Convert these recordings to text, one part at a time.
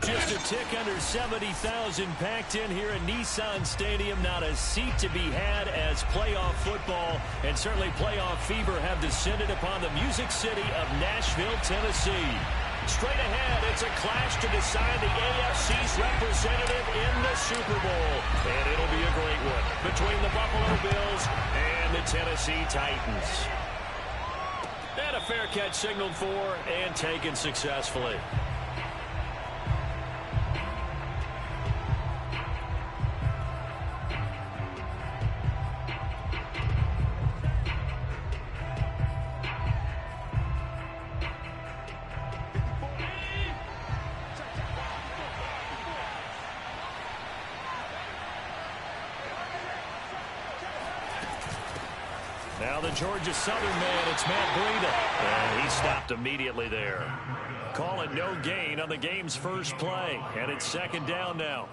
Just a tick under 70,000 packed in here at Nissan Stadium. Not a seat to be had as playoff football and certainly playoff fever have descended upon the Music City of Nashville, Tennessee. Straight ahead, it's a clash to decide the AFC's representative in the Super Bowl. And it'll be a great one between the Buffalo Bills and the Tennessee Titans. And a fair catch signaled for and taken successfully. Now the Georgia Southern man, it's Matt Breida. And he stopped immediately there. Call it no gain on the game's first play. And it's second down now.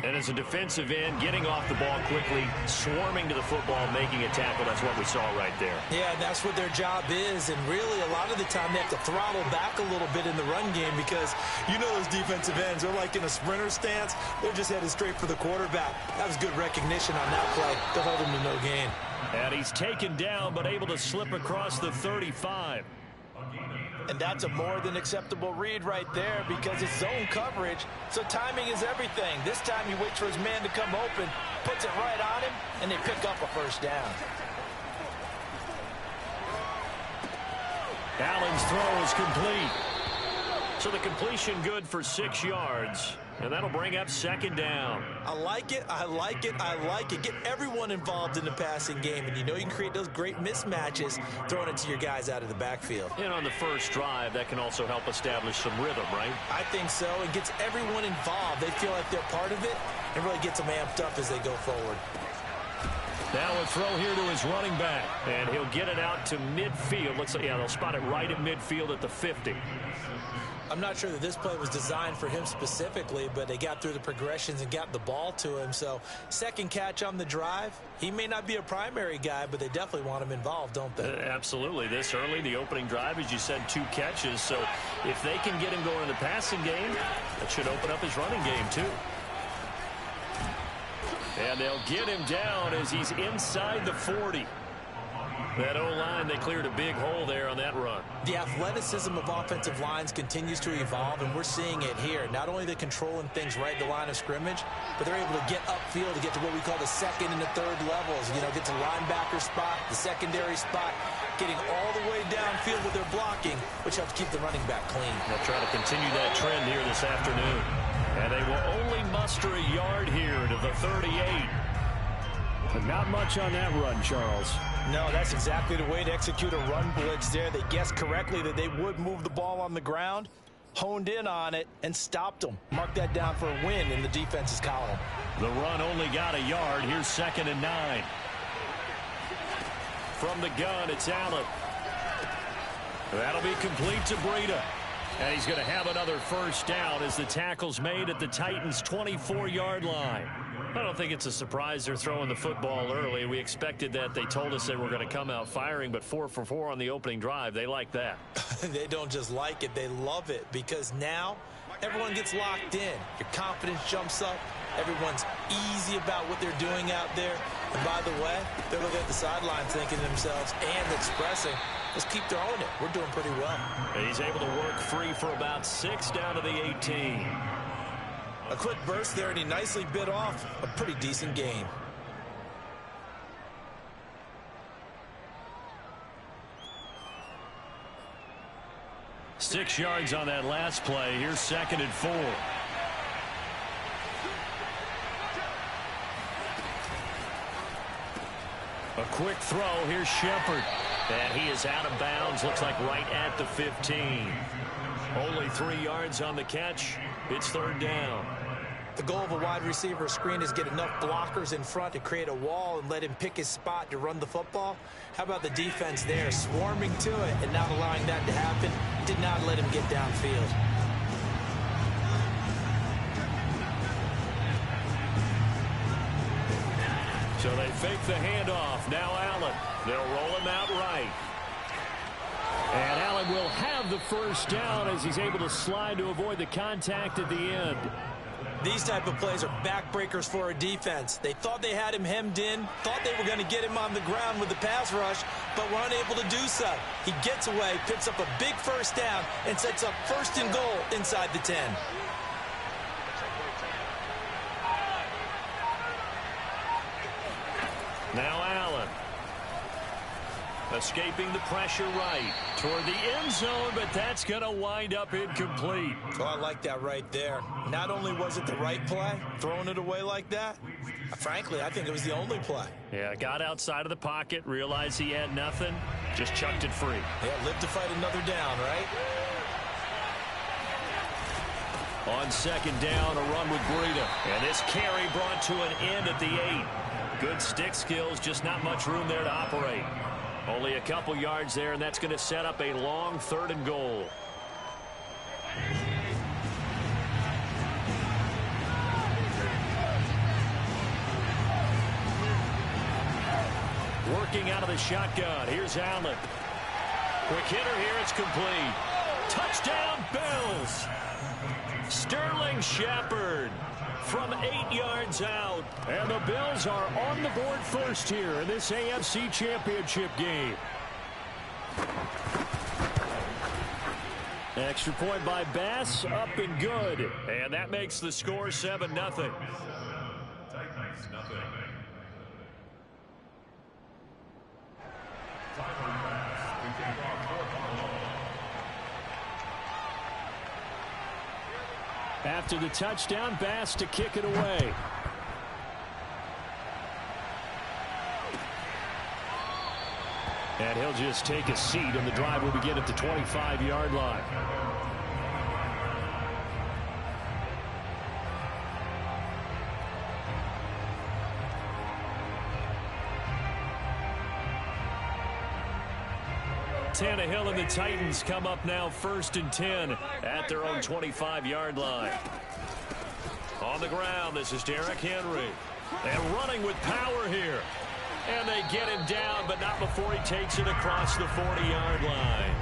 And as a defensive end, getting off the ball quickly, swarming to the football, making a tackle, that's what we saw right there. Yeah, that's what their job is. And really, a lot of the time, they have to throttle back a little bit in the run game because you know those defensive ends, they're like in a sprinter stance. They're just headed straight for the quarterback. That was good recognition on that play to hold him to no gain. And he's taken down, but able to slip across the 35. And that's a more than acceptable read right there because it's zone coverage, so timing is everything. This time he waits for his man to come open, puts it right on him, and they pick up a first down. Allen's throw is complete. So the completion good for 6 yards. And that'll bring up second down. I like it, I like it, I like it. Get everyone involved in the passing game. And you know you can create those great mismatches throwing it to your guys out of the backfield. And on the first drive, that can also help establish some rhythm, right? I think so. It gets everyone involved. They feel like they're part of it and really gets them amped up as they go forward. Now a throw here to his running back. And he'll get it out to midfield. Looks like, yeah, they'll spot it right at midfield at the 50. I'm not sure that this play was designed for him specifically, but they got through the progressions and got the ball to him. So second catch on the drive. He may not be a primary guy, but they definitely want him involved, don't they? Absolutely. This early, the opening drive, as you said, 2 catches. So if they can get him going in the passing game, that should open up his running game too. And they'll get him down as he's inside the 40. That O-line, they cleared a big hole there on that run. The athleticism of offensive lines continues to evolve, and we're seeing it here. Not only are they controlling things right at the line of scrimmage, but they're able to get upfield to get to what we call the second and the third levels. You know, get to linebacker spot, the secondary spot, getting all the way downfield with their blocking, which helps keep the running back clean. They'll try to continue that trend here this afternoon. And they will only muster a yard here to the 38. But not much on that run, Charles. No, that's exactly the way to execute a run blitz there. They guessed correctly that they would move the ball on the ground, honed in on it, and stopped them. Mark that down for a win in the defense's column. The run only got a yard. Here's 2nd and 9. From the gun, it's Allen. That'll be complete to Breida. And he's going to have another first down as the tackle's made at the Titans' 24-yard line. I don't think it's a surprise they're throwing the football early. We expected that. They told us they were going to come out firing, but 4 for 4 on the opening drive. They like that. They don't just like it, they love it, because now everyone gets locked in. Your confidence jumps up. Everyone's easy about what they're doing out there. And by the way, they're looking at the sidelines thinking to themselves and expressing, let's keep throwing it. We're doing pretty well. And he's able to work free for about 6 down to the 18. A quick burst there, and he nicely bit off a pretty decent gain. Six yards on that last play. Here's 2nd and 4. A quick throw. Here's Shepard. And he is out of bounds. Looks like right at the 15. Only 3 yards on the catch. It's 3rd down. The goal of a wide receiver screen is get enough blockers in front to create a wall and let him pick his spot to run the football. How about the defense there, swarming to it and not allowing that to happen? Did not let him get downfield. So they fake the handoff. Now Allen. They'll roll him out right. And Allen will first down as he's able to slide to avoid the contact at the end. These type of plays are backbreakers for a defense. They thought they had him hemmed in, thought they were going to get him on the ground with the pass rush, but were unable to do so. He gets away, picks up a big first down, and sets up 1st and goal inside the 10. Now Allen. Escaping the pressure right toward the end zone, but that's going to wind up incomplete. Oh, I like that right there. Not only was it the right play, throwing it away like that, frankly, I think it was the only play. Yeah, got outside of the pocket, realized he had nothing, just chucked it free. Yeah, live to fight another down, right? On 2nd down, a run with Breida. And this carry brought to an end at the 8. Good stick skills, just not much room there to operate. Only a couple yards there, and that's going to set up a long 3rd and goal. Working out of the shotgun. Here's Allen. Quick hitter here. It's complete. Touchdown, Bills. Sterling Shepard from 8 yards out. And the Bills are on the board first here in this AFC Championship game. Extra point by Bass, up and good. And that makes the score 7-0. After the touchdown, Bass to kick it away. And he'll just take a seat, and the drive will begin at the 25-yard line. Tannehill and the Titans come up now 1st and 10 at their own 25-yard line. On the ground, this is Derrick Henry. And running with power here. And they get him down, but not before he takes it across the 40-yard line.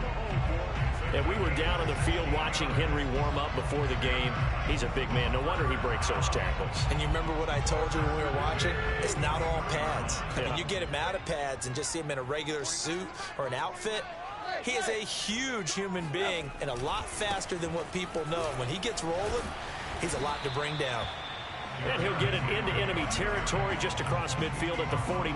And we were down on the field watching Henry warm up before the game. He's a big man. No wonder he breaks those tackles. And you remember what I told you when we were watching? It's not all pads. I mean, you get him out of pads and just see him in a regular suit or an outfit. He is a huge human being and a lot faster than what people know. When he gets rolling, he's a lot to bring down. And he'll get it into enemy territory just across midfield at the 49.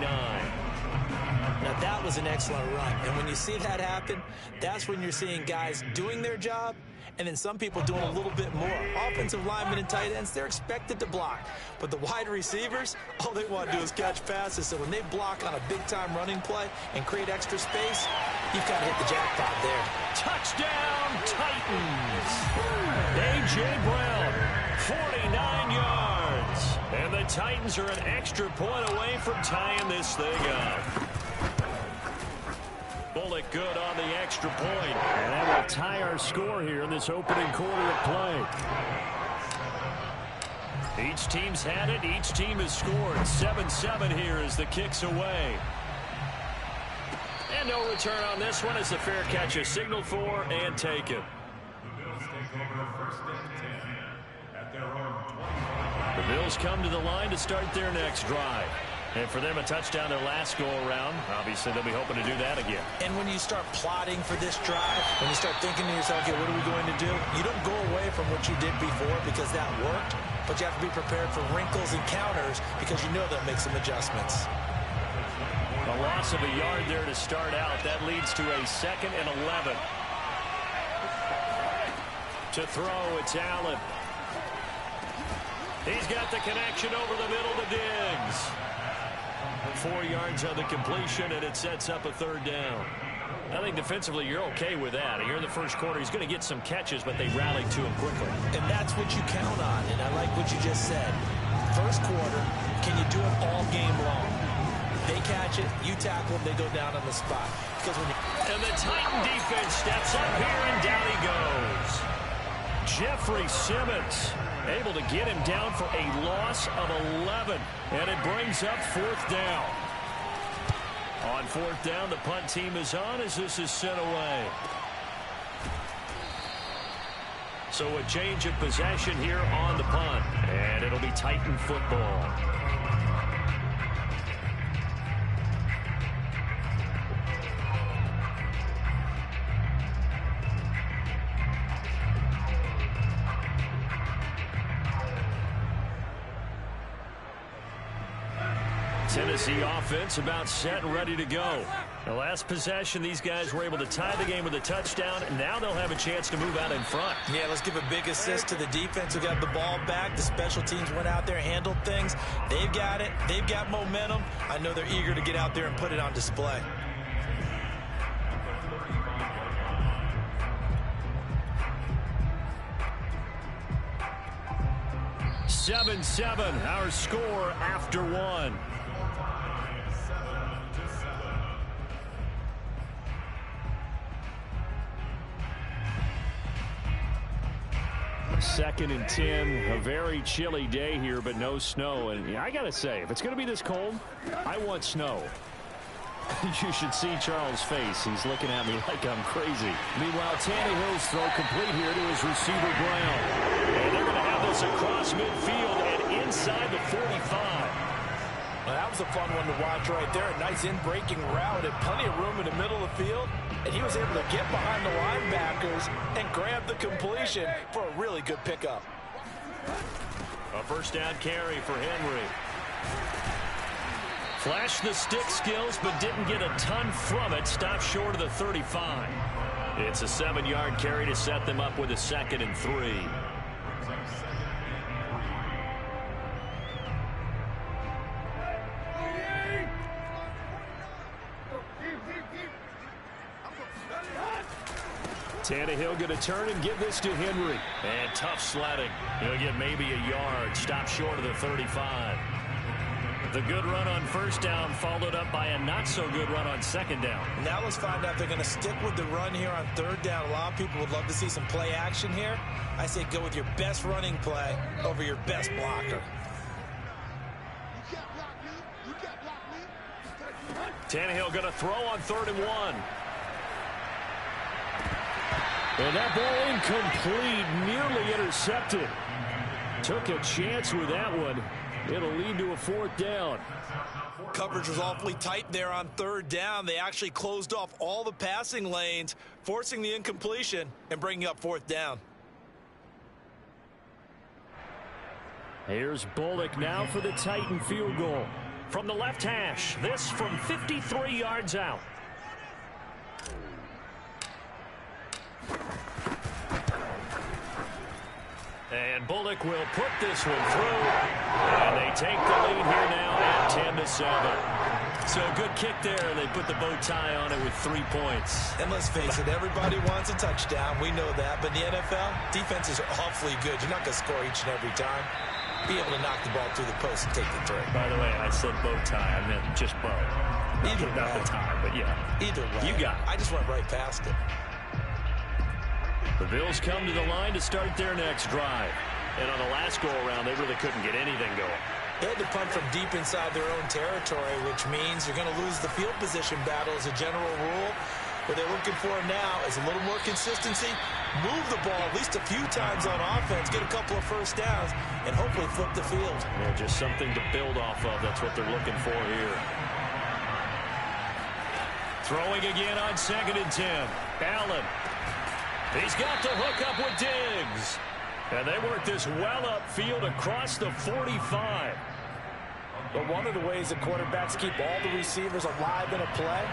Now, that was an excellent run. And when you see that happen, that's when you're seeing guys doing their job and then some people doing a little bit more. Offensive linemen and tight ends, they're expected to block. But the wide receivers, all they want to do is catch passes. So when they block on a big-time running play and create extra space, you've got to hit the jackpot there. Touchdown, Titans! A.J. Brown, 49 yards. And the Titans are an extra point away from tying this thing up. Bullet good on the extra point. And that will tie our score here in this opening quarter of play. Each team's had it. Each team has scored. 7-7 here as the kick's away. And no return on this one as the fair catch is signaled for and taken. The Bills come to the line to start their next drive. And for them, a touchdown their last go-around. Obviously, they'll be hoping to do that again. And when you start plotting for this drive, when you start thinking to yourself, okay, what are we going to do? You don't go away from what you did before because that worked, but you have to be prepared for wrinkles and counters because you know they'll make some adjustments. A loss of a yard there to start out. That leads to a 2nd and 11. To throw, it's Allen. He's got the connection over the middle to Diggs. 4 yards on the completion, and it sets up a 3rd down. I think defensively you're okay with that. Here in the first quarter, he's going to get some catches, but they rallied to him quickly. And that's what you count on, and I like what you just said. First quarter, can you do it all game long? They catch it, you tackle them, they go down on the spot. Because when and the Titan defense steps up here, and down he goes. Jeffrey Simmons able to get him down for a loss of 11. And it brings up 4th down. On 4th down, the punt team is on as this is sent away. So a change of possession here on the punt. And it'll be Titan football. Tennessee offense about set and ready to go. The last possession, these guys were able to tie the game with a touchdown, and now they'll have a chance to move out in front. Yeah, let's give a big assist to the defense who got the ball back. The special teams went out there, handled things. They've got it. They've got momentum. I know they're eager to get out there and put it on display. Seven, our score after one. Second and 10, a very chilly day here, but no snow. And I got to say, if it's going to be this cold, I want snow. You should see Charles' face. He's looking at me like I'm crazy. Meanwhile, Tannehill's throw complete here to his receiver, Brown. And they're going to have this across midfield and inside the 45. Well, that was a fun one to watch right there. A nice in-breaking route and plenty of room in the middle of the field. And he was able to get behind the linebackers and grab the completion for a really good pickup. A first down carry for Henry. Flashed the stick skills, but didn't get a ton from it. Stopped short of the 35. It's a 7-yard carry to set them up with a 2nd and 3. Tannehill going to turn and give this to Henry. And tough sledding. He'll get maybe a yard. Stop short of the 35. The good run on first down followed up by a not-so-good run on second down. Now let's find out if they're going to stick with the run here on third down. A lot of people would love to see some play action here. I say go with your best running play over your best blocker. Tannehill going to throw on 3rd and 1. And that ball incomplete, nearly intercepted. Took a chance with that one. It'll lead to a 4th down. Coverage was awfully tight there on 3rd down. They actually closed off all the passing lanes, forcing the incompletion and bringing up 4th down. Here's Bullock now for the Titan field goal. From the left hash, this from 53 yards out. And Bullock will put this one through. And they take the lead here now at 10-7. So good kick there. They put the bow tie on it with 3 points. And let's face it, everybody wants a touchdown. We know that. But in the NFL, defenses are awfully good. You're not going to score each and every time. Be able to knock the ball through the post and take the three. By the way, I said bow tie. I meant just bow. Either way. Not the tie, but yeah. Either way. You got it. I just went right past it. The Bills come to the line to start their next drive. And on the last go-around, they really couldn't get anything going. They had to punt from deep inside their own territory, which means you're going to lose the field position battle as a general rule. What they're looking for now is a little more consistency, move the ball at least a few times on offense, get a couple of first downs, and hopefully flip the field. Yeah, just something to build off of. That's what they're looking for here. Throwing again on 2nd and 10. Allen. He's got the hook up with Diggs. And they work this well upfield across the 45. But one of the ways the quarterbacks keep all the receivers alive in a play,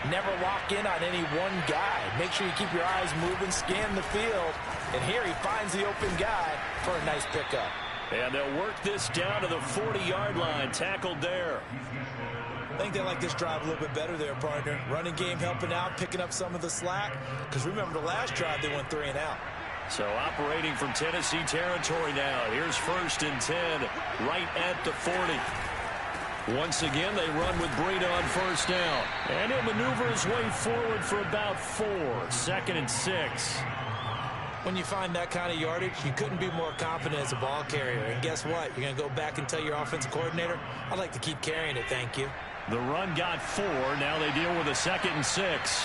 never lock in on any one guy. Make sure you keep your eyes moving, scan the field. And here he finds the open guy for a nice pickup. And they'll work this down to the 40-yard line, tackled there. I think they like this drive a little bit better there, partner. Running game helping out, picking up some of the slack. Because remember, the last drive, they went 3 and out. So operating from Tennessee territory now. Here's 1st and 10, right at the 40. Once again, they run with Breida on first down. And he'll maneuver his way forward for about 4. 2nd and 6. When you find that kind of yardage, you couldn't be more confident as a ball carrier. And guess what? You're going to go back and tell your offensive coordinator, I'd like to keep carrying it, thank you. The run got 4. Now they deal with a 2nd and 6.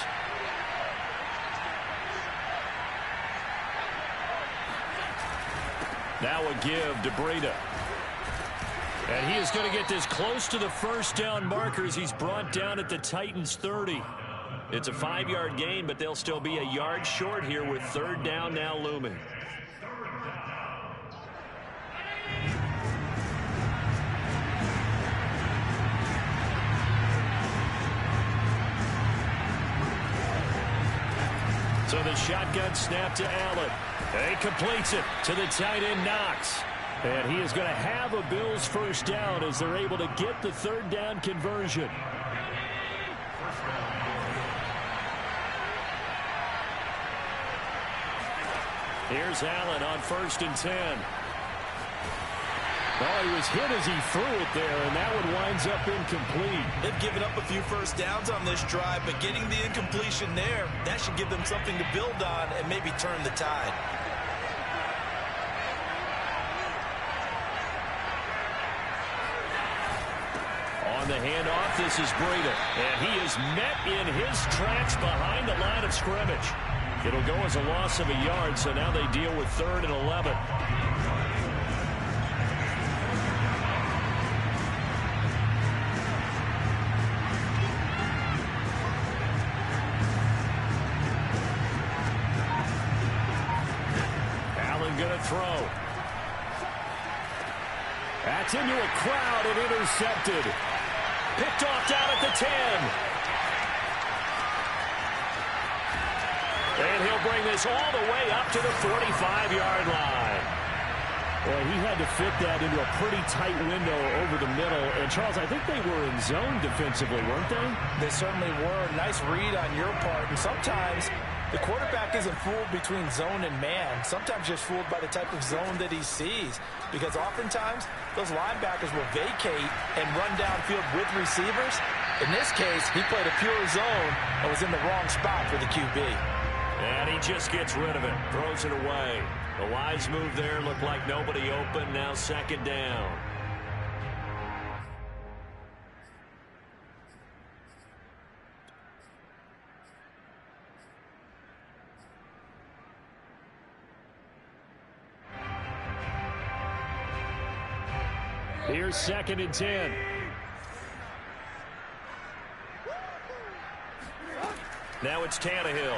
Now a give to Breida. And he is going to get this close to the first down markers. He's brought down at the Titans' 30. It's a 5-yard gain, but they'll still be a yard short here with third down now looming. So the shotgun snap to Allen. He completes it to the tight end Knox. And he is going to have a Bills first down as they're able to get the third down conversion. Here's Allen on 1st and 10. Oh, he was hit as he threw it there, and that one winds up incomplete. They've given up a few first downs on this drive, but getting the incompletion there, that should give them something to build on and maybe turn the tide. On the handoff, this is Breida, and he is met in his tracks behind the line of scrimmage. It'll go as a loss of a yard, so now they deal with 3rd and 11. Throw. That's into a crowd and intercepted. Picked off down at the 10. And he'll bring this all the way up to the 45-yard line. Boy, he had to fit that into a pretty tight window over the middle. And, Charles, I think they were in zone defensively, weren't they? They certainly were. Nice read on your part. And sometimes the quarterback isn't fooled between zone and man. Sometimes just fooled by the type of zone that he sees. Because oftentimes, those linebackers will vacate and run downfield with receivers. In this case, he played a pure zone and was in the wrong spot for the QB. And he just gets rid of it. Throws it away. The wise move there looked like nobody open. Now 2nd down. Here's 2nd and 10. Now it's Tannehill.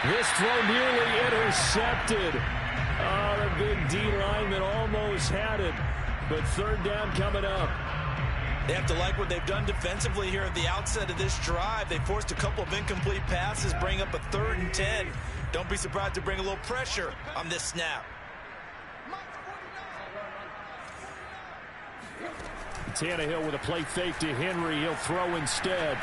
This throw nearly intercepted. Oh, the big D lineman almost had it. But 3rd down coming up. They have to like what they've done defensively here at the outset of this drive. They forced a couple of incomplete passes, bring up a 3rd and 10. Don't be surprised to bring a little pressure on this snap. Tannehill with a play fake to Henry. He'll throw instead.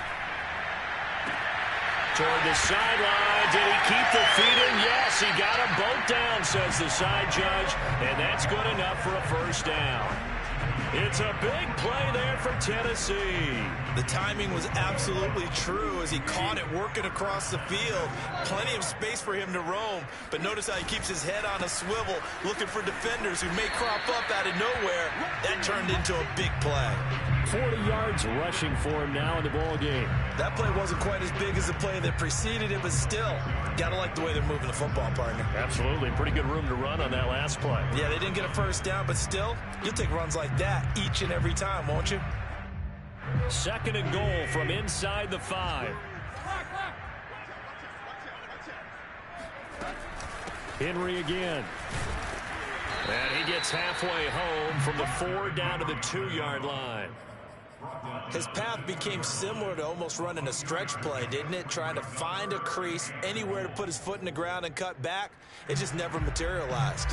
Toward the sideline. Did he keep the feet in? Yes, he got them both down, says the side judge. And that's good enough for a first down. It's a big play there for Tennessee. The timing was absolutely true as he caught it working across the field. Plenty of space for him to roam. But notice how he keeps his head on a swivel, looking for defenders who may crop up out of nowhere. That turned into a big play. 40 yards rushing for him now in the ball game. That play wasn't quite as big as the play that preceded it, but still, gotta like the way they're moving the football, partner. Absolutely. Pretty good room to run on that last play. Yeah, they didn't get a first down, but still, you'll take runs like that each and every time, won't you? 2nd and goal from inside the 5. Henry again. And he gets halfway home from the 4 down to the 2-yard line. His path became similar to almost running a stretch play, didn't it? Trying to find a crease, anywhere to put his foot in the ground and cut back. It just never materialized.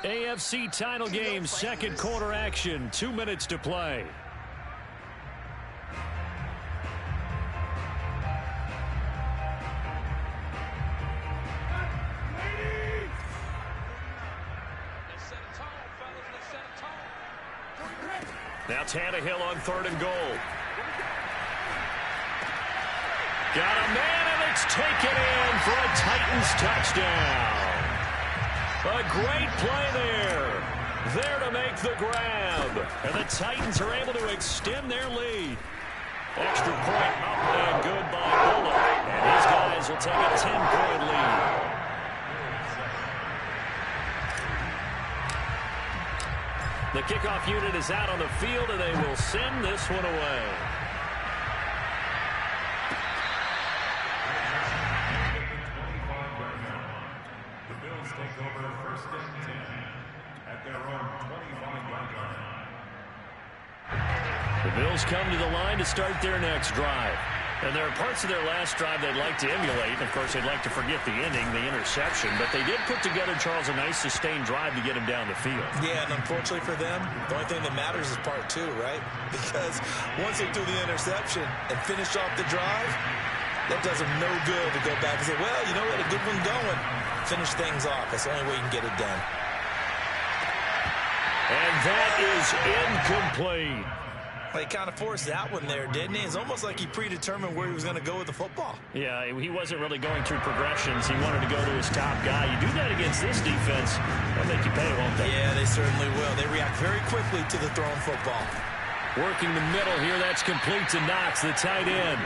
AFC title game, 2nd quarter action, 2 minutes to play. Now Tannehill on 3rd and goal. Got a man, and it's taken in for a Titans touchdown. A great play there. There to make the grab. And the Titans are able to extend their lead. Extra point up and good by Bullock. And his guys will take a 10-point lead. The kickoff unit is out on the field, and they will send this one away. The Bills take over 1st and 10 at their own 25-yard line. The Bills come to the line to start their next drive. And there are parts of their last drive they'd like to emulate. Of course, they'd like to forget the ending, the interception. But they did put together, Charles, a nice sustained drive to get him down the field. Yeah, and unfortunately for them, the only thing that matters is part 2, right? Because once they do the interception and finish off the drive, that does them no good to go back and say, well, you know, we had a good one going. Finish things off. That's the only way you can get it done. And that is incomplete. Well, he kind of forced that one there, didn't he? It's almost like he predetermined where he was going to go with the football. Yeah, he wasn't really going through progressions. He wanted to go to his top guy. You do that against this defense, they'll make you pay, won't they? Yeah, they certainly will. They react very quickly to the thrown football. Working the middle here, that's complete to Knox, the tight end.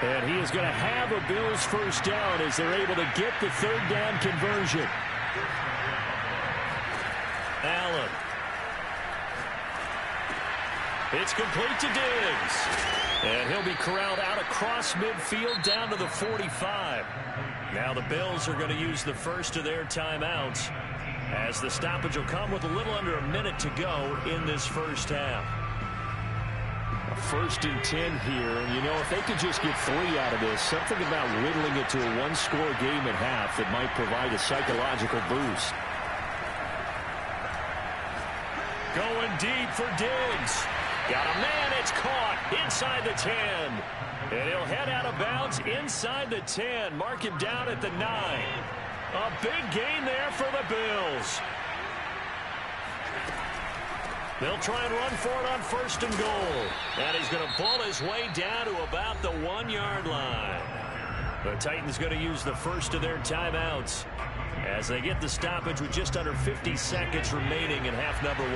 And he is going to have a Bills first down as they're able to get the 3rd down conversion. Allen. It's complete to Diggs. And he'll be corralled out across midfield down to the 45. Now the Bills are going to use the first of their timeouts as the stoppage will come with a little under a minute to go in this first half. A 1st and 10 here. And, you know, if they could just get 3 out of this, something about whittling it to a 1-score game at half that might provide a psychological boost. Going deep for Diggs. Got a man, it's caught inside the 10. And he'll head out of bounds inside the 10. Mark him down at the 9. A big gain there for the Bills. They'll try and run for it on 1st and goal. And he's going to pull his way down to about the 1-yard line. The Titans going to use the first of their timeouts as they get the stoppage with just under 50 seconds remaining in half number 1.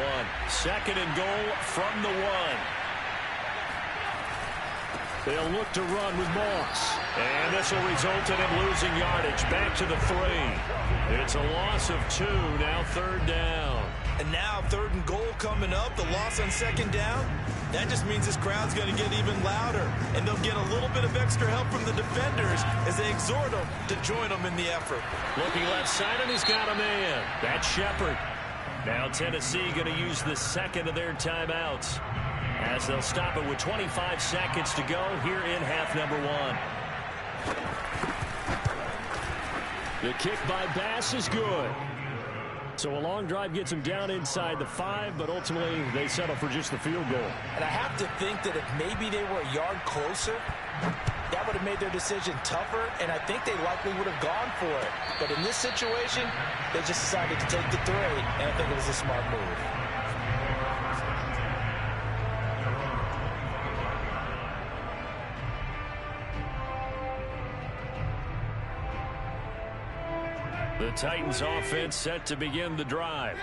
2nd and goal from the 1. They'll look to run with Moss. And this will result in him losing yardage back to the 3. It's a loss of 2, now 3rd down. And now 3rd and goal coming up, the loss on 2nd down. That just means this crowd's going to get even louder. And they'll get a little bit of extra help from the defenders as they exhort them to join them in the effort. Looking left side, and he's got a man. That's Shepard. Now Tennessee going to use the 2nd of their timeouts as they'll stop it with 25 seconds to go here in half number 1. The kick by Bass is good. So a long drive gets him down inside the 5, but ultimately they settle for just the field goal. And I have to think that if maybe they were a yard closer, that would have made their decision tougher, and I think they likely would have gone for it. But in this situation, they just decided to take the 3, and I think it was a smart move. The Titans offense set to begin the drive.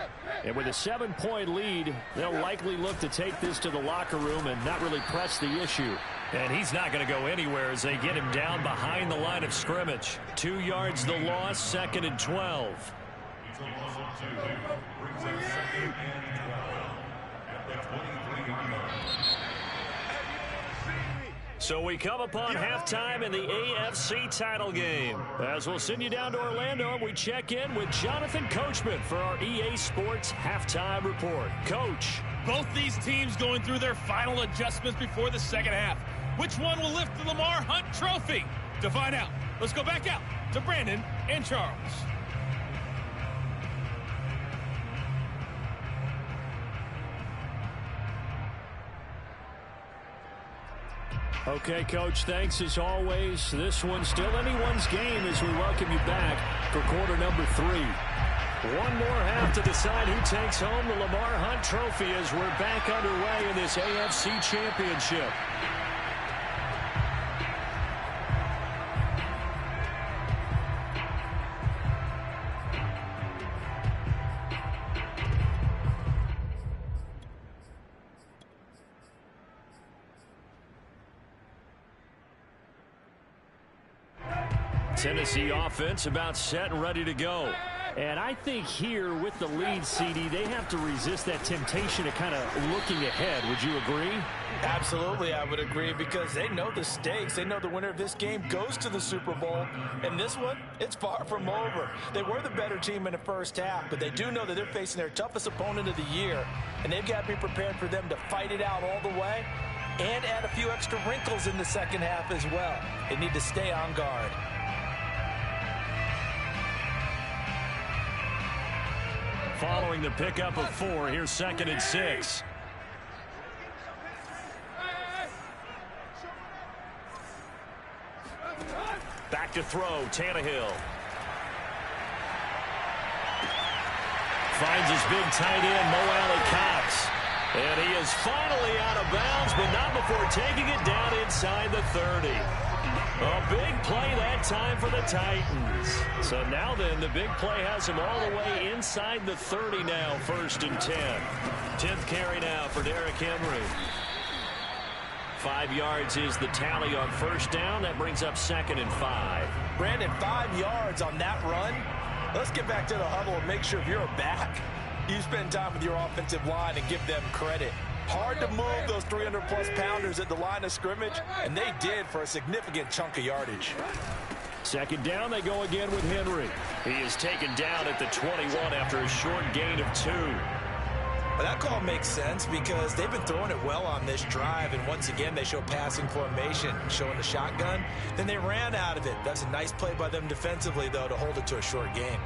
And with a 7-point lead, they'll likely look to take this to the locker room and not really press the issue. And he's not going to go anywhere as they get him down behind the line of scrimmage. 2 yards the loss, 2nd and 12. It's a loss of 2. Brings us 2nd and 12 at the 23-yard line. So we come upon halftime in the AFC title game. As we'll send you down to Orlando, and we check in with Jonathan Coachman for our EA Sports Halftime Report. Coach. Both these teams going through their final adjustments before the second half. Which one will lift the Lamar Hunt Trophy? To find out, let's go back out to Brandon and Charles. Okay, Coach, thanks as always. This one's still anyone's game as we welcome you back for quarter number 3. One more half to decide who takes home the Lamar Hunt Trophy as we're back underway in this AFC Championship. Tennessee offense about set and ready to go. And I think here with the lead, CD, they have to resist that temptation of kind of looking ahead. Would you agree? Absolutely, I would agree, because they know the stakes. They know the winner of this game goes to the Super Bowl. And this one, it's far from over. They were the better team in the first half, but they do know that they're facing their toughest opponent of the year. And they've got to be prepared for them to fight it out all the way and add a few extra wrinkles in the second half as well. They need to stay on guard. Following the pickup of 4, here's 2nd and 6. Back to throw, Tannehill. Finds his big tight end, Mo Alley-Cox. And he is finally out of bounds, but not before taking it down inside the 30. A big play that time for the Titans. So now then, the big play has him all the way inside the 30 now, 1st and 10. 10th carry now for Derrick Henry. 5 yards is the tally on 1st down. That brings up 2nd and 5. Brandon, 5 yards on that run. Let's get back to the huddle and make sure if you're a back, you spend time with your offensive line and give them credit. Hard to move those 300-plus pounders at the line of scrimmage, and they did for a significant chunk of yardage. 2nd down, they go again with Henry. He is taken down at the 21 after a short gain of 2. Well, that call makes sense because they've been throwing it well on this drive, and once again they show passing formation, showing the shotgun. Then they ran out of it. That's a nice play by them defensively, though, to hold it to a short gain.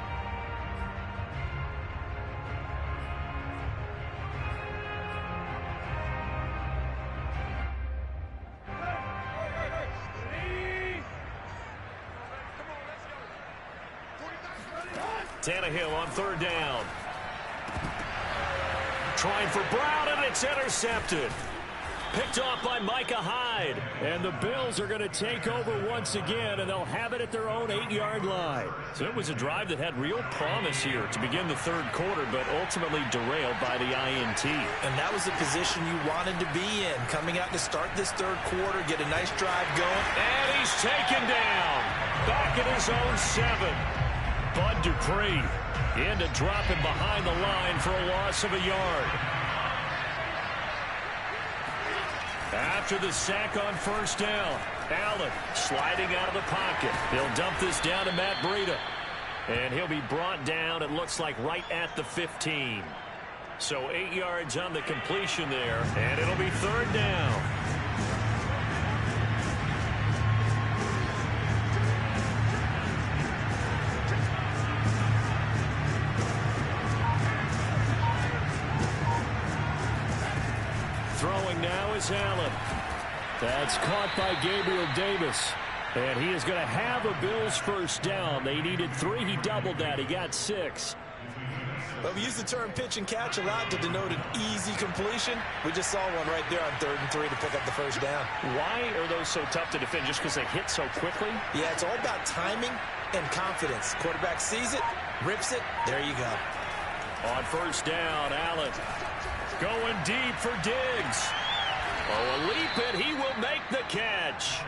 Tannehill on 3rd down. Trying for Brown, and it's intercepted. Picked off by Micah Hyde. And the Bills are going to take over once again, and they'll have it at their own 8-yard line. So it was a drive that had real promise here to begin the 3rd quarter, but ultimately derailed by the INT. And that was the position you wanted to be in, coming out to start this 3rd quarter, get a nice drive going. And he's taken down. Back at his own 7. Bud Dupree in to drop him behind the line for a loss of a yard. After the sack on 1st down, Allen sliding out of the pocket. He'll dump this down to Matt Breida. And he'll be brought down, it looks like, right at the 15. So 8 yards on the completion there, and it'll be 3rd down. Throwing now is Allen. That's caught by Gabriel Davis. And he is going to have a Bills 1st down. They needed 3. He doubled that. He got 6. Well, we use the term pitch and catch a lot to denote an easy completion. We just saw one right there on 3rd and 3 to pick up the 1st down. Why are those so tough to defend? Just because they hit so quickly? Yeah, it's all about timing and confidence. Quarterback sees it, rips it, there you go. On 1st down, Allen going deep for Diggs. Oh, a leap, and he will make the catch.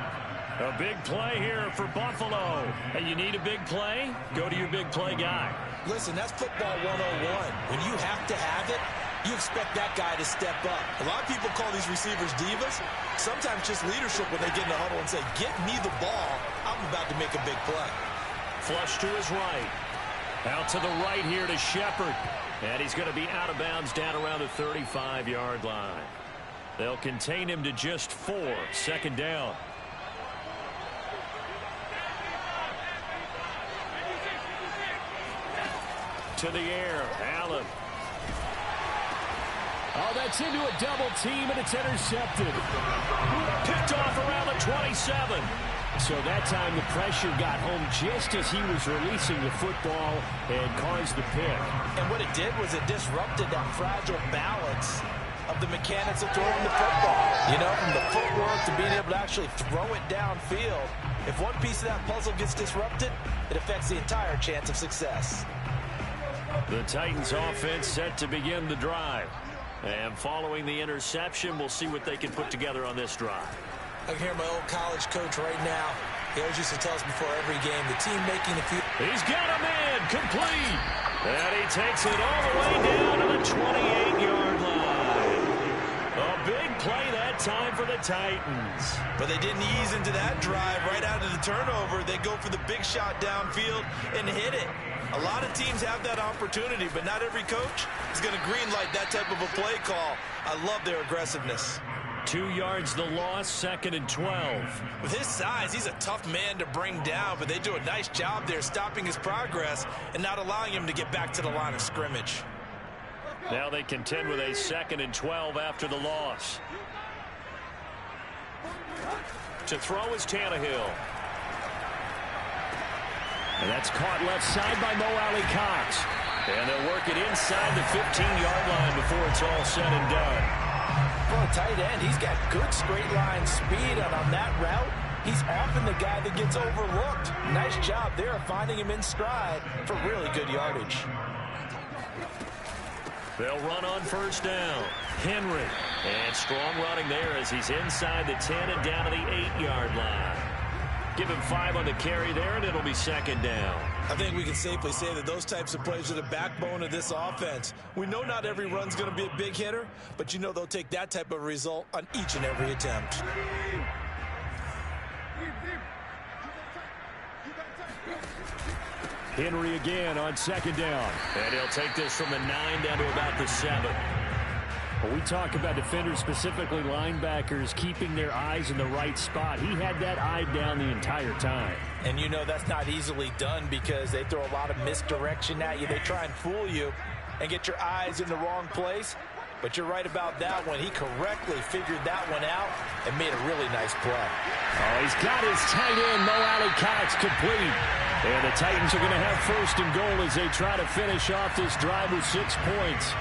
A big play here for Buffalo. Hey, you need a big play? Go to your big play guy. Listen, that's football 101. When you have to have it, you expect that guy to step up. A lot of people call these receivers divas. Sometimes just leadership when they get in the huddle and say, get me the ball. I'm about to make a big play. Flush to his right. Out to the right here to Shepard. And he's going to be out of bounds down around the 35-yard line. They'll contain him to just 4. 2nd down. To the air, Allen. Oh, that's into a double team, and it's intercepted. Picked off around the 27. So that time the pressure got home just as he was releasing the football and caused the pick. And what it did was it disrupted that fragile balance of the mechanics of throwing the football. You know, from the footwork to being able to actually throw it downfield. If one piece of that puzzle gets disrupted, it affects the entire chance of success. The Titans offense set to begin the drive. And following the interception, we'll see what they can put together on this drive. I can hear my old college coach right now. He always used to tell us before every game, the team making the field. He's got a man, complete. And he takes it all the way down to the 28-yard line. A big play that time for the Titans. But they didn't ease into that drive right out of the turnover. They go for the big shot downfield and hit it. A lot of teams have that opportunity, but not every coach is going to greenlight that type of a play call. I love their aggressiveness. 2 yards the loss, 2nd and 12. With his size, he's a tough man to bring down, but they do a nice job there stopping his progress and not allowing him to get back to the line of scrimmage. Now they contend with a 2nd and 12 after the loss. To throw is Tannehill. And that's caught left side by Mo Alley Cox. And they'll work it inside the 15-yard line before it's all said and done. For a tight end, he's got good straight line speed, and on that route, he's often the guy that gets overlooked. Nice job there of finding him in stride for really good yardage. They'll run on first down. Henry. And strong running there as he's inside the 10 and down to the 8-yard line. Give him 5 on the carry there, and it'll be 2nd down. I think we can safely say that those types of plays are the backbone of this offense. We know not every run's going to be a big hitter, but you know they'll take that type of result on each and every attempt. Henry again on 2nd down. And he'll take this from the 9 down to about the 7. When we talk about defenders, specifically linebackers, keeping their eyes in the right spot, he had that eye down the entire time. And you know that's not easily done because they throw a lot of misdirection at you. They try and fool you and get your eyes in the wrong place. But you're right about that one. He correctly figured that one out and made a really nice play. Oh, he's got his tight end, Mo Alley Cox, complete. And the Titans are going to have 1st and goal as they try to finish off this drive with 6 points.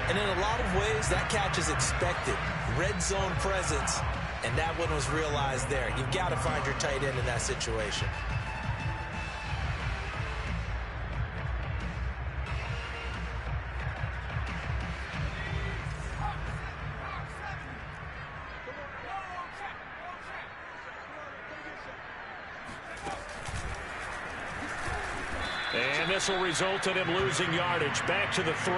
And in a lot of ways, that catch is expected. Red zone presence, and that one was realized there. You've got to find your tight end in that situation. And this will result in him losing yardage. Back to the 3.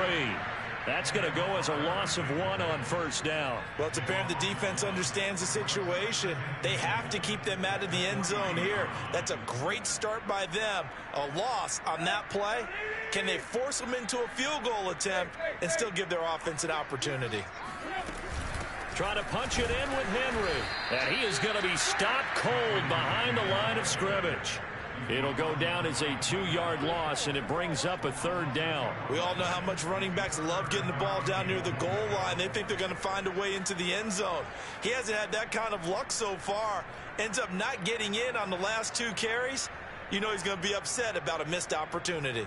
That's going to go as a loss of 1 on first down. Well, it's apparent the defense understands the situation. They have to keep them out of the end zone here. That's a great start by them. A loss on that play. Can they force them into a field goal attempt and still give their offense an opportunity? Trying to punch it in with Henry. And he is going to be stopped cold behind the line of scrimmage. It'll go down as a 2-yard loss, and it brings up a 3rd down. We all know how much running backs love getting the ball down near the goal line. They think they're going to find a way into the end zone. He hasn't had that kind of luck so far. Ends up not getting in on the last 2 carries. You know he's going to be upset about a missed opportunity.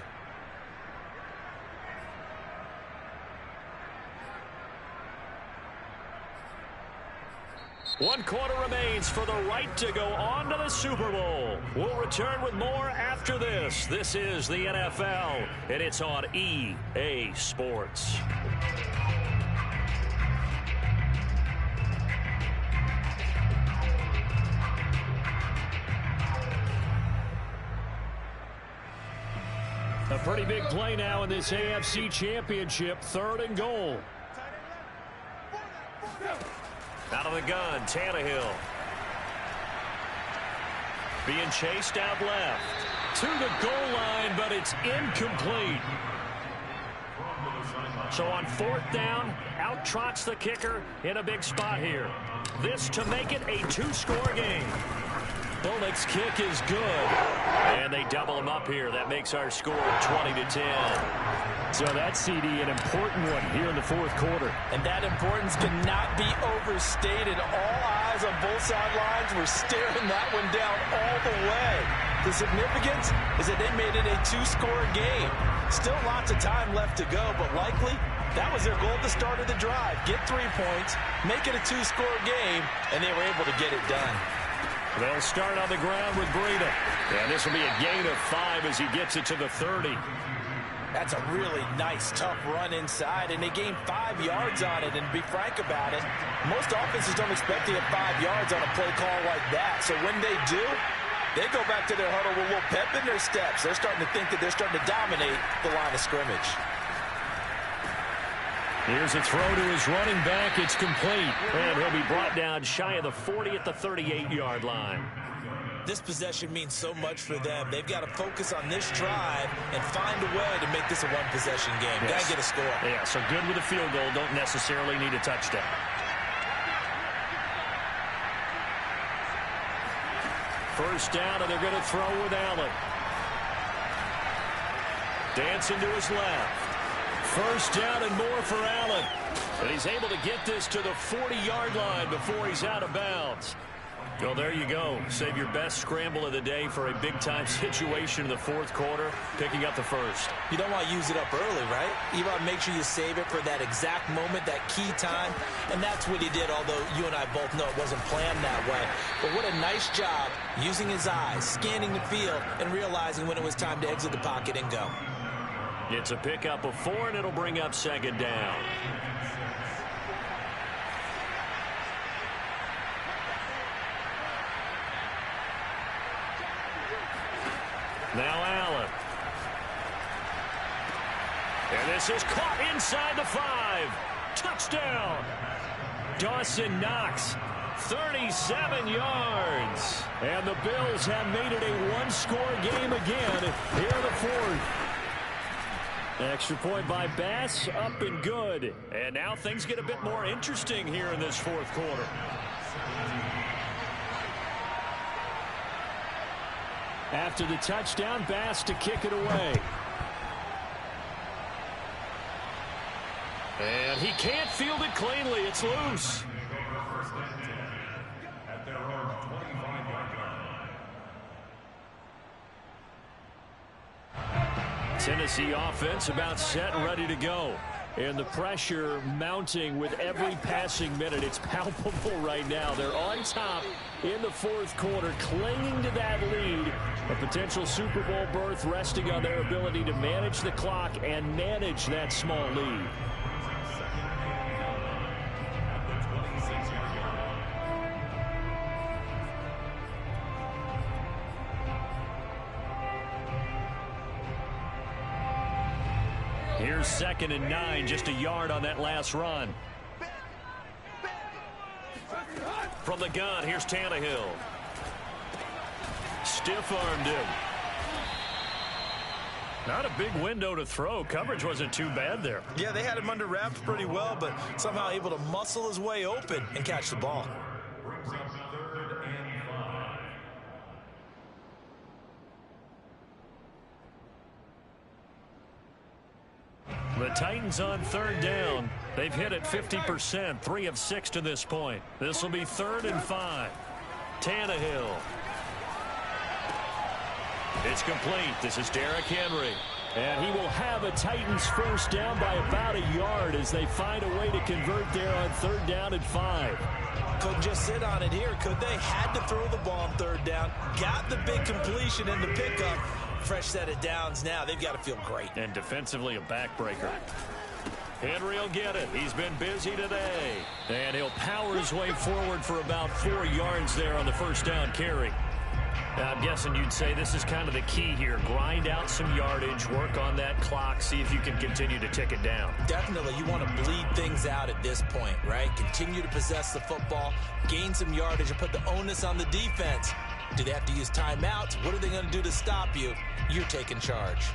One quarter remains for the right to go on to the Super Bowl. We'll return with more after this. This is the NFL, and it's on EA Sports. A pretty big play now in this AFC Championship. 3rd and goal. Out of the gun, Tannehill. Being chased out left. To the goal line, but it's incomplete. So on 4th down, out trots the kicker in a big spot here. This to make it a 2-score game. Bolnick's kick is good. And they double him up here. That makes our score 20-10. So that's, CD, an important one here in the 4th quarter. And that importance cannot be overstated. All eyes guys on both sidelines were staring that one down all the way. The significance is that they made it a two-score game. Still lots of time left to go, but likely that was their goal at the start of the drive. Get 3 points, make it a two-score game, and they were able to get it done. They'll start on the ground with Breida. And this will be a gain of 5 as he gets it to the 30. That's a really nice, tough run inside, and they gained 5 yards on it. And to be frank about it, most offenses don't expect to get 5 yards on a play call like that. So when they do, they go back to their huddle with a little pep in their steps. They're starting to think that they're starting to dominate the line of scrimmage. Here's a throw to his running back. It's complete. And he'll be brought down shy of the 40 at the 38-yard line. This possession means so much for them. They've got to focus on this drive and find a way to make this a one-possession game. Yes. Got to get a score. Yeah, so good with a field goal. Don't necessarily need a touchdown. First down, and they're going to throw with Allen. Dancing to his left. First down and more for Allen. And he's able to get this to the 40-yard line before he's out of bounds. Well, there you go. Save your best scramble of the day for a big-time situation in the fourth quarter, picking up the first. You don't want to use it up early, right? You want to make sure you save it for that exact moment, that key time. And that's what he did, although you and I both know it wasn't planned that way. But what a nice job using his eyes, scanning the field, and realizing when it was time to exit the pocket and go. It's a pickup of 4, and it'll bring up second down. Now Allen. And this is caught inside the 5. Touchdown. Dawson Knox, 37 yards. And the Bills have made it a one-score game again here in the fourth. Extra point by Bass, up and good. And now things get a bit more interesting here in this fourth quarter. After the touchdown, Bass to kick it away. And he can't field it cleanly. It's loose. At their own 25-yard line. Tennessee offense about set and ready to go. And the pressure mounting with every passing minute. It's palpable right now. They're on top in the fourth quarter, clinging to that lead. A potential Super Bowl berth resting on their ability to manage the clock and manage that small lead. Here's 2nd and 9, just a yard on that last run. From the gun, here's Tannehill. Stiff-armed him. Not a big window to throw. Coverage wasn't too bad there. Yeah, they had him under wraps pretty well, but somehow able to muscle his way open and catch the ball. Brings up 3rd and 5. The Titans on 3rd down. They've hit it 50%, 3 of 6 to this point. This will be 3rd and 5. Tannehill. It's complete. This is Derrick Henry. And he will have a Titans first down by about a yard as they find a way to convert there on 3rd down and 5. Couldn't just sit on it here, could they? Had to throw the ball on 3rd down. Got the big completion in the pickup. Fresh set of downs now. They've got to feel great. And defensively a backbreaker. Henry will get it. He's been busy today. And he'll power his way forward for about 4 yards there on the first down carry. Now, I'm guessing you'd say this is kind of the key here. Grind out some yardage, work on that clock, see if you can continue to tick it down. Definitely, you want to bleed things out at this point, right? Continue to possess the football, gain some yardage, and put the onus on the defense. Do they have to use timeouts? What are they going to do to stop you? You're taking charge.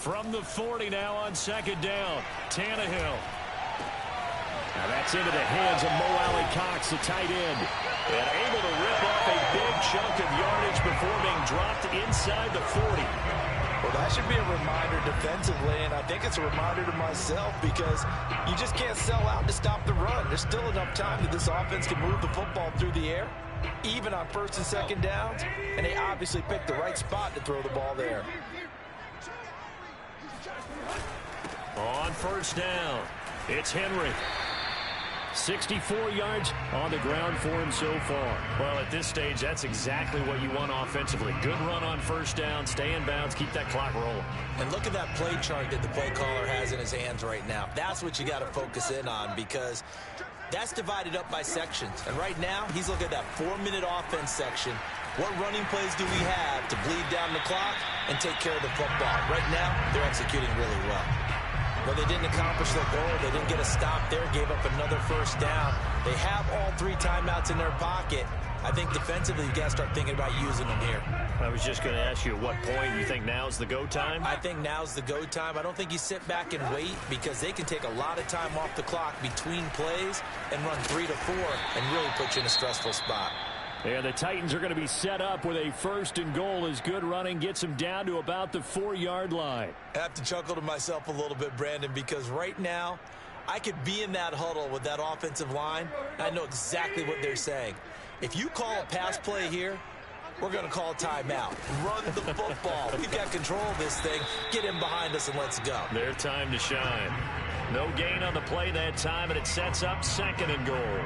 From the 40 now on second down. Tannehill. Now that's into the hands of Mo Alley-Cox, the tight end. And able to rip off a big chunk of yardage before being dropped inside the 40. Well, that should be a reminder defensively, and I think it's a reminder to myself because you just can't sell out to stop the run. There's still enough time that this offense can move the football through the air, even on first and second downs, and they obviously picked the right spot to throw the ball there. On first down, it's Henry. 64 yards on the ground for him so far. Well, at this stage, that's exactly what you want offensively. Good run on first down, stay in bounds, keep that clock rolling. And look at that play chart that the play caller has in his hands right now. That's what you got to focus in on because that's divided up by sections. And right now, he's looking at that 4-minute offense section. What running plays do we have to bleed down the clock and take care of the football? Right now, they're executing really well. Well, they didn't accomplish their goal. They didn't get a stop there, gave up another first down. They have all 3 timeouts in their pocket. I think defensively, you got to start thinking about using them here. I was just going to ask you at what point you think now's the go time? I think now's the go time. I don't think you sit back and wait because they can take a lot of time off the clock between plays and run 3 to 4 and really put you in a stressful spot. And the Titans are going to be set up with a first and goal as good running gets them down to about the 4-yard line. I have to chuckle to myself a little bit, Brandon, because right now I could be in that huddle with that offensive line. I know exactly what they're saying. If you call a pass play here, we're going to call a timeout. Run the football. We've got control of this thing. Get in behind us and let's go. Their time to shine. No gain on the play that time, and it sets up second and goal.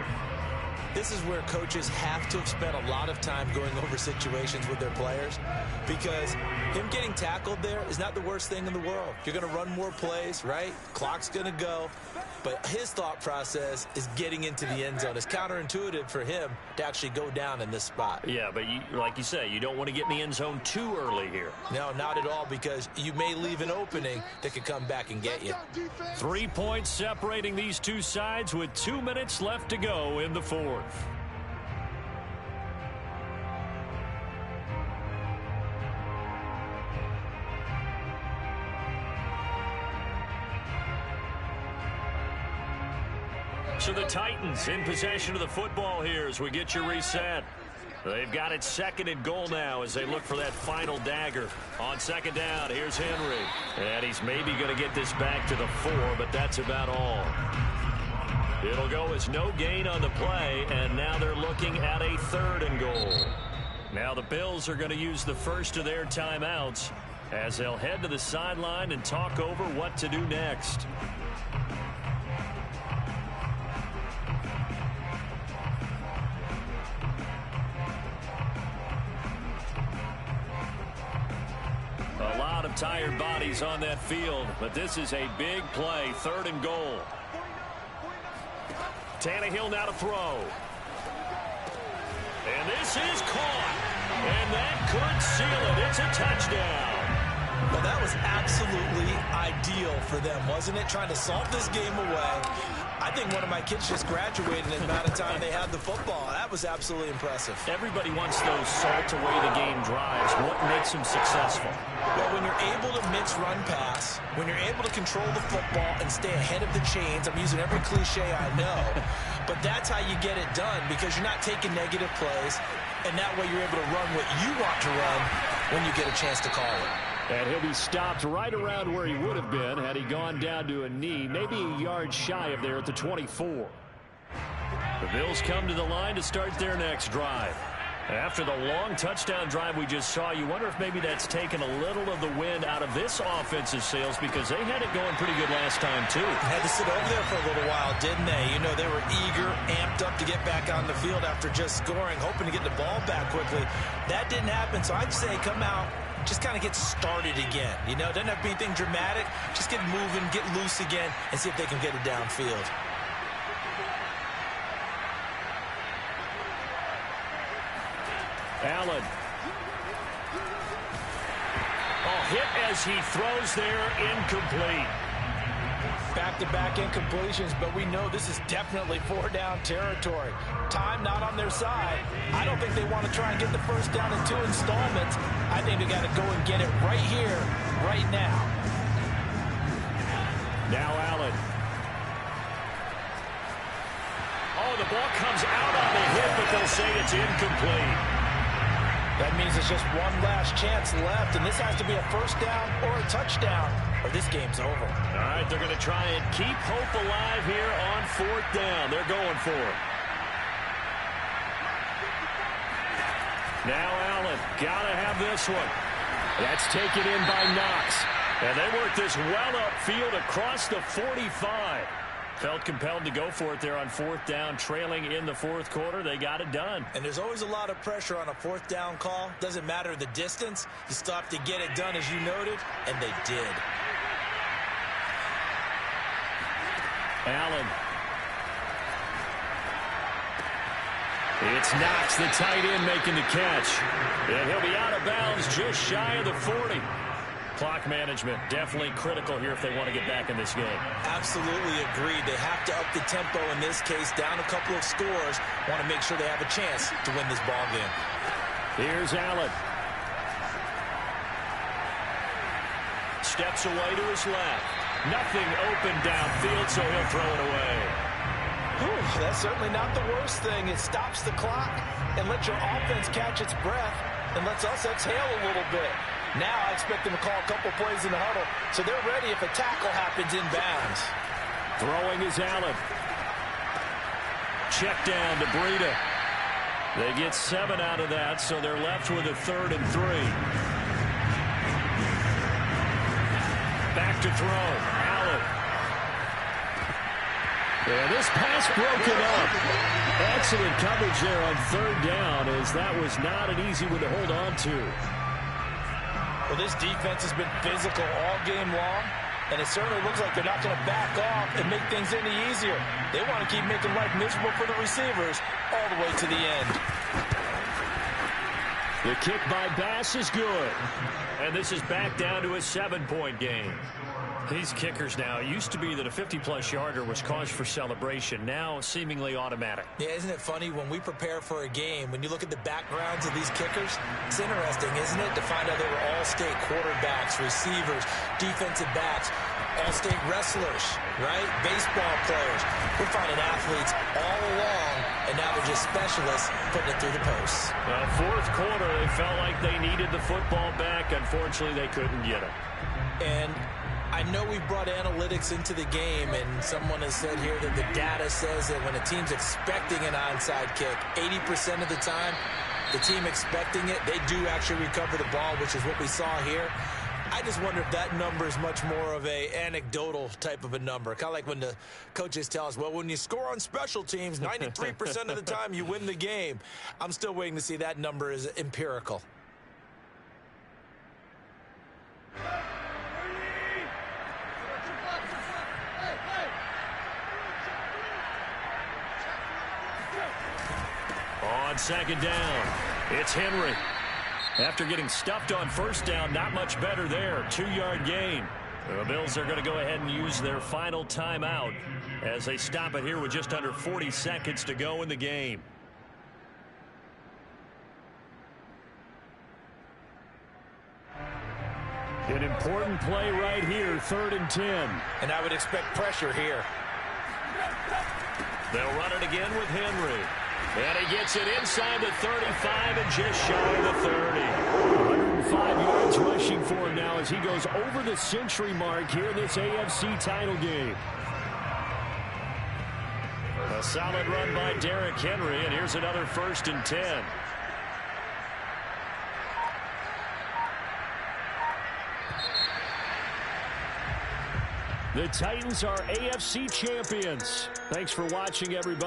This is where coaches have to have spent a lot of time going over situations with their players because him getting tackled there is not the worst thing in the world. You're going to run more plays, right? Clock's going to go. But his thought process is getting into the end zone. It's counterintuitive for him to actually go down in this spot. Yeah, but like you say, you don't want to get in the end zone too early here. No, not at all, because you may leave an opening that could come back and get you. 3 points separating these two sides with 2 minutes left to go in the fourth. So the Titans in possession of the football here as we get you reset. They've got it second and goal now as they look for that final dagger. On second down, here's Henry. And he's maybe going to get this back to the 4, but that's about all. It'll go as no gain on the play, and now they're looking at a third and goal. Now the Bills are going to use the first of their timeouts as they'll head to the sideline and talk over what to do next. A lot of tired bodies on that field, but this is a big play, third and goal. Tannehill now to throw. And this is caught. And that could seal it. It's a touchdown. Well, that was absolutely ideal for them, wasn't it? Trying to salt this game away. I think one of my kids just graduated in the amount of time they had the football. That was absolutely impressive. Everybody wants those salt away the game drives. What makes them successful? Well, when you're able to mix run pass, when you're able to control the football and stay ahead of the chains, I'm using every cliche I know, but that's how you get it done because you're not taking negative plays, and that way you're able to run what you want to run when you get a chance to call it. And he'll be stopped right around where he would have been had he gone down to a knee, maybe a yard shy of there at the 24. The Bills come to the line to start their next drive. After the long touchdown drive we just saw, you wonder if maybe that's taken a little of the wind out of this offensive sails because they had it going pretty good last time, too. Had to sit over there for a little while, didn't they? You know, they were eager, amped up to get back on the field after just scoring, hoping to get the ball back quickly. That didn't happen, so I'd say come out, just kind of get started again. You know, doesn't have to be anything dramatic. Just get moving, get loose again, and see if they can get it downfield. Allen. Oh, hit as he throws there, incomplete. Back-to-back incompletions, but we know this is definitely 4-down territory. Time not on their side. I don't think they want to try and get the first down in 2 installments. I think they got to go and get it right here, right now. Now Allen. Oh, the ball comes out on the hit, but they'll say it's incomplete. That means it's just one last chance left, and this has to be a first down or a touchdown, or this game's over. All right, they're going to try and keep hope alive here on fourth down. They're going for it. Now Allen, got to have this one. That's taken in by Knox. And they work this well upfield across the 45. Felt compelled to go for it there on fourth down, trailing in the fourth quarter. They got it done. And there's always a lot of pressure on a fourth down call. Doesn't matter the distance. You still have to get it done, as you noted, and they did. Allen. It's Knox, the tight end, making the catch. And he'll be out of bounds just shy of the 40. Clock management definitely critical here if they want to get back in this game. Absolutely agreed. They have to up the tempo in this case, down a couple of scores. Want to make sure they have a chance to win this ball game. Here's Allen. Steps away to his left. Nothing open downfield, so he'll throw it away. Whew, that's certainly not the worst thing. It stops the clock and lets your offense catch its breath and lets us exhale a little bit. Now I expect them to call a couple plays in the huddle, so they're ready if a tackle happens in bounds. Throwing is Allen. Check down to Breida. They get 7 out of that, so they're left with a 3rd and 3. Back to throw. Allen. And this pass broken up. Excellent coverage there on 3rd down, as that was not an easy one to hold on to. Well, this defense has been physical all game long, and it certainly looks like they're not going to back off and make things any easier. They want to keep making life miserable for the receivers all the way to the end. The kick by Bass is good, and this is back down to a 7-point game. These kickers now, it used to be that a 50-plus yarder was cause for celebration. Now, seemingly automatic. Yeah, isn't it funny when we prepare for a game, when you look at the backgrounds of these kickers, it's interesting, isn't it, to find out they were all-state quarterbacks, receivers, defensive backs, all-state wrestlers, right? Baseball players. We're finding athletes all along, and now they're just specialists putting it through the posts. Well, fourth quarter, they felt like they needed the football back. Unfortunately, they couldn't get it. And I know we brought analytics into the game, and someone has said here that the data says that when a team's expecting an onside kick, 80% of the time, the team expecting it, they do actually recover the ball, which is what we saw here. I just wonder if that number is much more of a anecdotal type of a number. Kind of like when the coaches tell us, well, when you score on special teams, 93% of the time you win the game. I'm still waiting to see that number is empirical. On second down, it's Henry. After getting stuffed on first down, not much better there. 2-yard gain. The Bills are going to go ahead and use their final timeout as they stop it here with just under 40 seconds to go in the game. An important play right here, 3rd and 10. And I would expect pressure here. They'll run it again with Henry. And he gets it inside the 35 and just shy of the 30. 105 yards rushing for him now as he goes over the century mark here in this AFC title game. A solid run by Derrick Henry, and here's another 1st and 10. The Titans are AFC champions. Thanks for watching, everybody.